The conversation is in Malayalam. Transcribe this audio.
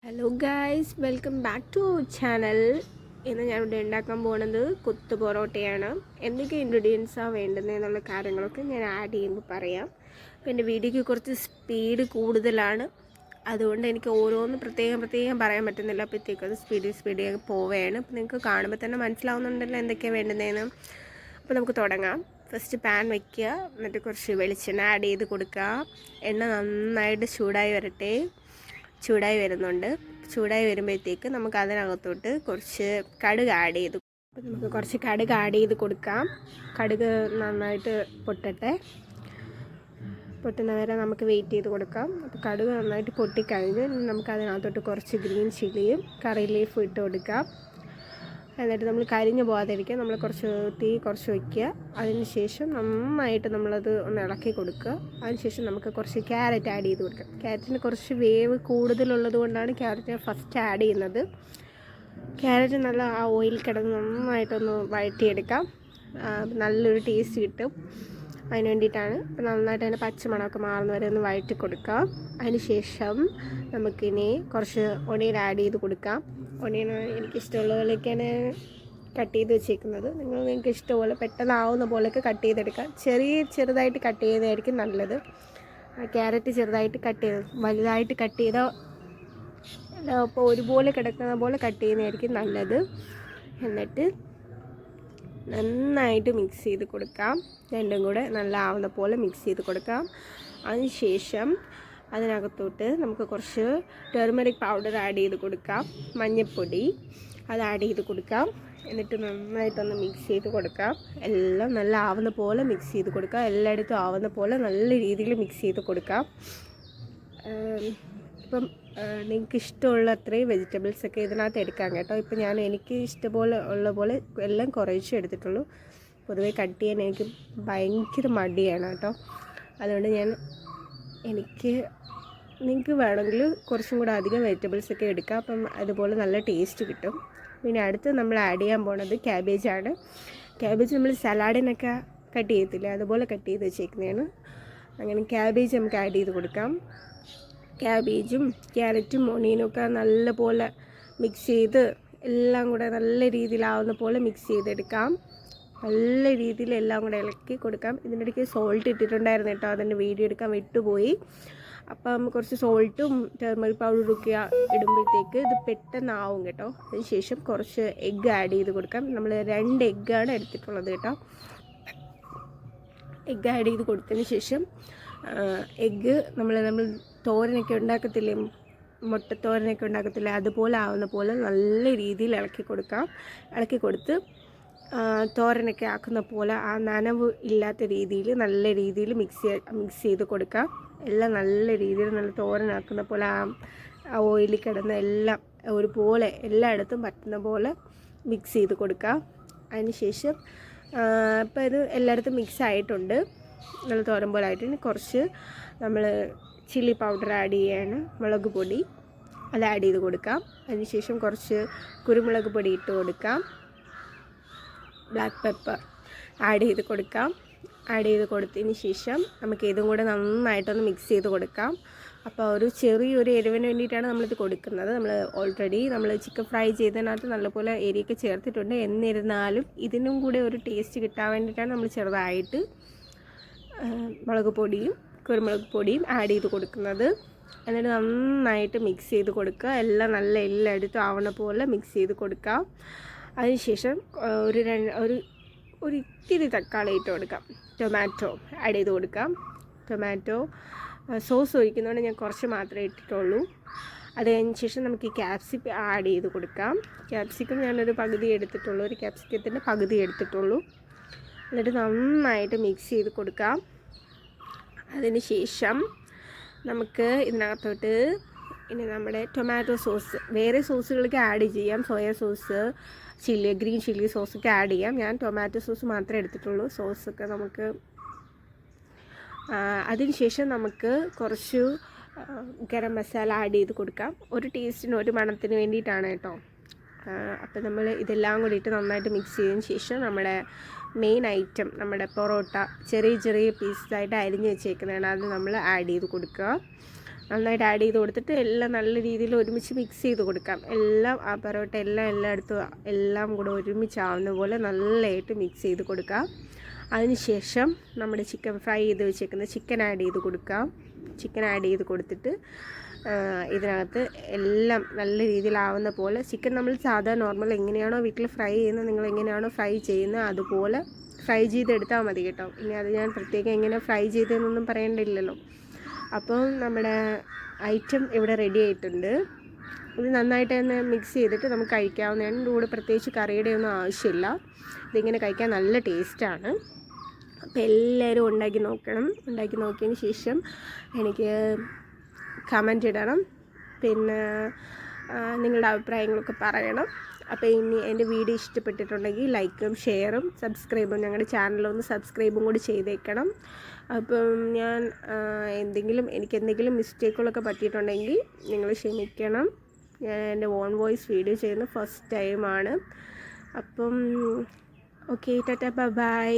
Hello guys, welcome back to our channel. ഇന്ന് ഞാനിവിടെ ഉണ്ടാക്കാൻ പോകുന്നത് കൊത്തു പൊറോട്ടയാണ്. എന്തൊക്കെ ഇൻഗ്രീഡിയൻസാണ് വേണ്ടുന്നതെന്നുള്ള കാര്യങ്ങളൊക്കെ ഞാൻ ആഡ് ചെയ്യുമ്പോൾ പറയാം. അപ്പോൾ എൻ്റെ വീഡിയോയ്ക്ക് കുറച്ച് സ്പീഡ് കൂടുതലാണ്, അതുകൊണ്ട് എനിക്ക് ഓരോന്ന് പ്രത്യേകം പറയാൻ പറ്റുന്നില്ല. അപ്പോഴത്തേക്കും അത് സ്പീഡ് പോവുകയാണ്. അപ്പോൾ നിങ്ങൾക്ക് കാണുമ്പോൾ തന്നെ മനസ്സിലാവുന്നുണ്ടല്ലോ എന്തൊക്കെയാണ് വേണ്ടുന്നതെന്ന്. അപ്പോൾ നമുക്ക് തുടങ്ങാം. ഫസ്റ്റ് പാൻ വയ്ക്കുക, എന്നിട്ട് കുറച്ച് വെളിച്ചെണ്ണ ആഡ് ചെയ്ത് കൊടുക്കുക. എണ്ണ നന്നായിട്ട് ചൂടായി വരുന്നുണ്ട്. ചൂടായി വരുമ്പോഴത്തേക്ക് നമുക്ക് അതിനകത്തോട്ട് കുറച്ച് കടുക് ആഡ് ചെയ്ത് കൊടുക്കാം. കടുക് നന്നായിട്ട് പൊട്ടുന്ന വരെ നമുക്ക് വെയിറ്റ് ചെയ്ത് കൊടുക്കാം. അപ്പോൾ കടുക് നന്നായിട്ട് പൊട്ടിക്കഴിഞ്ഞ് നമുക്ക് അതിനകത്തോട്ട് കുറച്ച് ഗ്രീൻ ചില്ലിയും കറി ലീഫും ഇട്ട് കൊടുക്കാം. എന്നിട്ട് നമ്മൾ കരിഞ്ഞു പോകാതിരിക്കുക നമ്മൾ തീ കുറച്ച് വയ്ക്കുക. അതിന് ശേഷം നന്നായിട്ട് നമ്മളത് ഒന്ന് ഇളക്കി കൊടുക്കുക. അതിനുശേഷം നമുക്ക് കുറച്ച് ക്യാരറ്റ് ആഡ് ചെയ്ത് കൊടുക്കുക. ക്യാരറ്റിന് കുറച്ച് വേവ് കൂടുതലുള്ളത് കൊണ്ടാണ് ക്യാരറ്റ് ഫസ്റ്റ് ആഡ് ചെയ്യുന്നത്. ക്യാരറ്റ് നല്ല ആ ഓയിൽ കിടന്ന് നന്നായിട്ടൊന്ന് വഴറ്റിയെടുക്കാം. നല്ലൊരു ടേസ്റ്റ് കിട്ടും. അതിന് വേണ്ടിയിട്ടാണ്. അപ്പോൾ നന്നായിട്ട് അതിൻ്റെ പച്ചമണമൊക്കെ മാറുന്ന വരെ ഒന്ന് വഴറ്റി കൊടുക്കാം. അതിന് ശേഷം നമുക്കിനി കുറച്ച് ഒണിയൻ ആഡ് ചെയ്ത് കൊടുക്കാം. ഒണിയൻ എനിക്കിഷ്ടമുള്ള പോലെയൊക്കെയാണ് കട്ട് ചെയ്ത് വെച്ചേക്കുന്നത്. നിങ്ങൾക്ക് ഇഷ്ടംപോലെ പെട്ടെന്നാവുന്ന പോലെയൊക്കെ കട്ട് ചെയ്തെടുക്കാം. ചെറുതായിട്ട് കട്ട് ചെയ്യുന്നതായിരിക്കും നല്ലത്. ക്യാരറ്റ് ചെറുതായിട്ട് കട്ട് ചെയ്ത് വലുതായിട്ട് കട്ട് ചെയ്താൽ അപ്പോൾ ഒരുപോലെ കിടക്കുന്ന പോലെ കട്ട് ചെയ്യുന്നതായിരിക്കും നല്ലത്. എന്നിട്ട് നന്നായിട്ട് മിക്സ് ചെയ്ത് കൊടുക്കാം. രണ്ടും കൂടെ നല്ല ആവുന്ന പോലെ മിക്സ് ചെയ്ത് കൊടുക്കാം. അതിനുശേഷം അതിനകത്തോട്ട് നമുക്ക് കുറച്ച് ടെർമറിക് പൗഡർ ആഡ് ചെയ്ത് കൊടുക്കാം. മഞ്ഞൾപ്പൊടി അത് ആഡ് ചെയ്ത് കൊടുക്കാം. എന്നിട്ട് നന്നായിട്ടൊന്ന് മിക്സ് ചെയ്ത് കൊടുക്കാം. എല്ലാം നല്ല ആവുന്ന പോലെ മിക്സ് ചെയ്ത് കൊടുക്കാം. എല്ലായിടത്തും ആവുന്ന പോലെ നല്ല രീതിയിൽ മിക്സ് ചെയ്ത് കൊടുക്കാം. ഇപ്പം നിങ്ങൾക്ക് ഇഷ്ടമുള്ള അത്രയും വെജിറ്റബിൾസൊക്കെ ഇതിനകത്ത് എടുക്കാം കേട്ടോ. ഇപ്പം എനിക്ക് ഇഷ്ടപോലെ ഉള്ള പോലെ എല്ലാം കുറേശ്ശേ എടുത്തിട്ടുള്ളൂ. പൊതുവേ കട്ട് ചെയ്യാൻ എനിക്ക് ഭയങ്കര മടിയാണ് കേട്ടോ. അതുകൊണ്ട് നിങ്ങൾക്ക് വേണമെങ്കിൽ കുറച്ചും കൂടെ അധികം വെജിറ്റബിൾസൊക്കെ എടുക്കാം. അപ്പം അതുപോലെ നല്ല ടേസ്റ്റ് കിട്ടും. പിന്നെ അടുത്ത് നമ്മൾ ആഡ് ചെയ്യാൻ പോണത് ക്യാബേജാണ്. ക്യാബേജ് നമ്മൾ സലാഡിനൊക്കെ കട്ട് ചെയ്യത്തില്ലേ, അതുപോലെ കട്ട് ചെയ്ത് വെച്ചേക്കുന്നതാണ്. അങ്ങനെ ക്യാബേജ് നമുക്ക് ആഡ് ചെയ്ത് കൊടുക്കാം. ക്യാബേജും ക്യാരറ്റും ഒണിയനും ഒക്കെ നല്ലപോലെ മിക്സ് ചെയ്ത് എല്ലാം കൂടെ നല്ല രീതിയിലാവുന്ന പോലെ മിക്സ് ചെയ്തെടുക്കാം. നല്ല രീതിയിൽ എല്ലാം കൂടെ ഇളക്കി കൊടുക്കാം. ഇതിനിടയ്ക്ക് സോൾട്ട് ഇട്ടിട്ടുണ്ടായിരുന്നു കേട്ടോ, അതിൻ്റെ വീഡിയോ എടുക്കാൻ വിട്ടുപോയി. അപ്പം കുറച്ച് സോൾട്ടും ടെർമറിക് പൗഡറും ഒക്കെ ഇടുമ്പോഴത്തേക്ക് ഇത് പെട്ടെന്നാവും കേട്ടോ. അതിന് ശേഷം കുറച്ച് എഗ്ഗ് ആഡ് ചെയ്ത് കൊടുക്കാം. നമ്മൾ 2 എഗ്ഗാണ് എടുത്തിട്ടുള്ളത് കേട്ടോ. എഗ്ഗ് ആഡ് ചെയ്ത് കൊടുത്തതിന് ശേഷം എഗ്ഗ് നമ്മൾ തോരനൊക്കെ ഉണ്ടാക്കത്തില്ലേ, മുട്ടത്തോരനൊക്കെ ഉണ്ടാക്കത്തില്ലേ, അതുപോലെ ആവുന്ന പോലെ നല്ല രീതിയിൽ ഇളക്കി കൊടുത്ത് തോരനൊക്കെ ആക്കുന്ന പോലെ ആ നനവ് ഇല്ലാത്ത രീതിയിൽ നല്ല രീതിയിൽ മിക്സ് ചെയ്ത് കൊടുക്കാം. എല്ലാം നല്ല രീതിയിൽ നല്ല തോരനാക്കുന്ന പോലെ ആ ഓയിലിൽ കിടന്ന എല്ലാം ഒരുപോലെ എല്ലായിടത്തും പറ്റുന്ന പോലെ മിക്സ് ചെയ്ത് കൊടുക്കാം. അതിന് ശേഷം ഇപ്പോൾ ഇത് എല്ലായിടത്തും മിക്സ് ആയിട്ടുണ്ട്, നല്ല തോരൻ പോലെ ആയിട്ട് കുറച്ച് നമ്മൾ ചില്ലി പൗഡർ ആഡ് ചെയ്യാണ്, മുളക് പൊടി അത് ആഡ് ചെയ്ത് കൊടുക്കാം. അതിന് ശേഷം കുറച്ച് കുരുമുളക് പൊടി ഇട്ട് കൊടുക്കാം. ബ്ലാക്ക് പെപ്പർ ആഡ് ചെയ്ത് കൊടുക്കാം. ആഡ് ചെയ്ത് കൊടുത്തതിന് ശേഷം നമുക്ക് ഇതും കൂടെ നന്നായിട്ടൊന്ന് മിക്സ് ചെയ്ത് കൊടുക്കാം. അപ്പോൾ ഒരു ചെറിയൊരു എരിവിന് വേണ്ടിയിട്ടാണ് നമ്മളിത് കൊടുക്കുന്നത്. ഓൾറെഡി നമ്മൾ ചിക്കൻ ഫ്രൈ ചെയ്തതിനകത്ത് നല്ലപോലെ എരിയൊക്കെ ചേർത്തിട്ടുണ്ട്. എന്നിരുന്നാലും ഇതിനും കൂടെ ഒരു ടേസ്റ്റ് കിട്ടാൻ വേണ്ടിയിട്ടാണ് നമ്മൾ ചെറുതായിട്ട് മുളക് പൊടിയും കുരുമുളക് പൊടിയും ആഡ് ചെയ്ത് കൊടുക്കുന്നത്. എന്നിട്ട് നന്നായിട്ട് മിക്സ് ചെയ്ത് കൊടുക്കുക. എല്ലാം നല്ല എല്ലായിടത്തും ആവണ പോലെ മിക്സ് ചെയ്ത് കൊടുക്കാം. അതിനുശേഷം ഒരു ഇത്തിരി തക്കാളി ഇട്ട് കൊടുക്കാം. ടൊമാറ്റോ ആഡ് ചെയ്ത് കൊടുക്കാം. ടൊമാറ്റോ സോസ് ഒഴിക്കുന്നതുകൊണ്ട് ഞാൻ കുറച്ച് മാത്രമേ ഇട്ടിട്ടുള്ളൂ. അത് കഴിഞ്ഞ ശേഷം നമുക്ക് ഈ ക്യാപ്സിക്കം ആഡ് ചെയ്ത് കൊടുക്കാം. ക്യാപ്സിക്കം ഞാനൊരു പകുതി എടുത്തിട്ടുള്ളൂ, ഒരു ക്യാപ്സിക്കത്തിൻ്റെ പകുതി എടുത്തിട്ടുള്ളൂ. എന്നിട്ട് നന്നായിട്ട് മിക്സ് ചെയ്ത് കൊടുക്കാം. അതിന് ശേഷം നമുക്ക് ഇതിനകത്തോട്ട് ഇനി നമ്മുടെ ടൊമാറ്റോ സോസ്, വേറെ സോസുകളൊക്കെ ആഡ് ചെയ്യാം. സോയ സോസ്, ഗ്രീൻ ചില്ലി സോസൊക്കെ ആഡ് ചെയ്യാം. ഞാൻ ടൊമാറ്റോ സോസ് മാത്രമേ എടുത്തിട്ടുള്ളൂ. സോസൊക്കെ നമുക്ക് അതിന് ശേഷം നമുക്ക് കുറച്ച് ഗരം മസാല ആഡ് ചെയ്ത് കൊടുക്കാം. ഒരു ടേസ്റ്റിന് ഒരു മണത്തിന് വേണ്ടിയിട്ടാണ് കേട്ടോ. അപ്പോൾ നമ്മൾ ഇതെല്ലാം കൂടി ഇട്ട് നന്നായിട്ട് മിക്സ് ചെയ്തതിന് ശേഷം നമ്മുടെ മെയിൻ ഐറ്റം, നമ്മുടെ പൊറോട്ട ചെറിയ പീസായിട്ട് അരിഞ്ഞ് വെച്ചേക്കുന്നതാണ്, അത് നമ്മൾ ആഡ് ചെയ്ത് കൊടുക്കുക. നന്നായിട്ട് ആഡ് ചെയ്ത് കൊടുത്തിട്ട് എല്ലാം നല്ല രീതിയിൽ ഒരുമിച്ച് മിക്സ് ചെയ്ത് കൊടുക്കാം. എല്ലാം ആ പൊറോട്ട എല്ലായിടത്തും എല്ലാം കൂടെ ഒരുമിച്ചാവുന്ന പോലെ നല്ലതായിട്ട് മിക്സ് ചെയ്ത് കൊടുക്കാം. അതിനുശേഷം നമ്മുടെ ചിക്കൻ ഫ്രൈ ചെയ്ത് വെച്ചേക്കുന്ന ചിക്കൻ ആഡ് ചെയ്ത് കൊടുക്കാം. ചിക്കൻ ആഡ് ചെയ്ത് കൊടുത്തിട്ട് ഇതിനകത്ത് എല്ലാം നല്ല രീതിയിലാവുന്ന പോലെ ചിക്കൻ നമ്മൾ സാധാ നോർമൽ എങ്ങനെയാണോ വീട്ടിൽ ഫ്രൈ ചെയ്യുന്നത്, നിങ്ങൾ എങ്ങനെയാണോ ഫ്രൈ ചെയ്യുന്നത് അതുപോലെ ഫ്രൈ ചെയ്തെടുത്താൽ മതി കേട്ടോ. ഇനി അത് ഞാൻ പ്രത്യേകം എങ്ങനെ ഫ്രൈ ചെയ്തതെന്നൊന്നും പറയേണ്ടില്ലല്ലോ. അപ്പം നമ്മുടെ ഐറ്റം ഇവിടെ റെഡി ആയിട്ടുണ്ട്. ഇത് നന്നായിട്ട് തന്നെ മിക്സ് ചെയ്തിട്ട് നമുക്ക് കഴിക്കാവുന്നതാണ്. ഇതിൻ്റെ കൂടെ പ്രത്യേകിച്ച് കറിയുടെ ഒന്നും ആവശ്യമില്ല. ഇതിങ്ങനെ കഴിക്കാൻ നല്ല ടേസ്റ്റാണ്. അപ്പോൾ എല്ലാവരും ഉണ്ടാക്കി നോക്കണം. ഉണ്ടാക്കി നോക്കിയതിന് ശേഷം എനിക്ക് കമൻ്റ് ഇടണം. പിന്നെ നിങ്ങളുടെ അഭിപ്രായങ്ങളൊക്കെ പറയണം. അപ്പോൾ ഇനി എൻ്റെ വീഡിയോ ഇഷ്ടപ്പെട്ടിട്ടുണ്ടെങ്കിൽ ലൈക്കും ഷെയറും സബ്സ്ക്രൈബും ഞങ്ങളുടെ ചാനലൊന്ന് സബ്സ്ക്രൈബും കൂടി ചെയ്തേക്കണം. അപ്പം ഞാൻ എനിക്ക് എന്തെങ്കിലും മിസ്റ്റേക്കുകളൊക്കെ പറ്റിയിട്ടുണ്ടെങ്കിൽ നിങ്ങൾ ക്ഷമിക്കണം. ഞാൻ എൻ്റെ ഓൺ വോയിസ് വീഡിയോ ചെയ്യുന്ന ഫസ്റ്റ് ടൈമാണ്. അപ്പം ഓക്കെ, ടാറ്റാ ബൈ.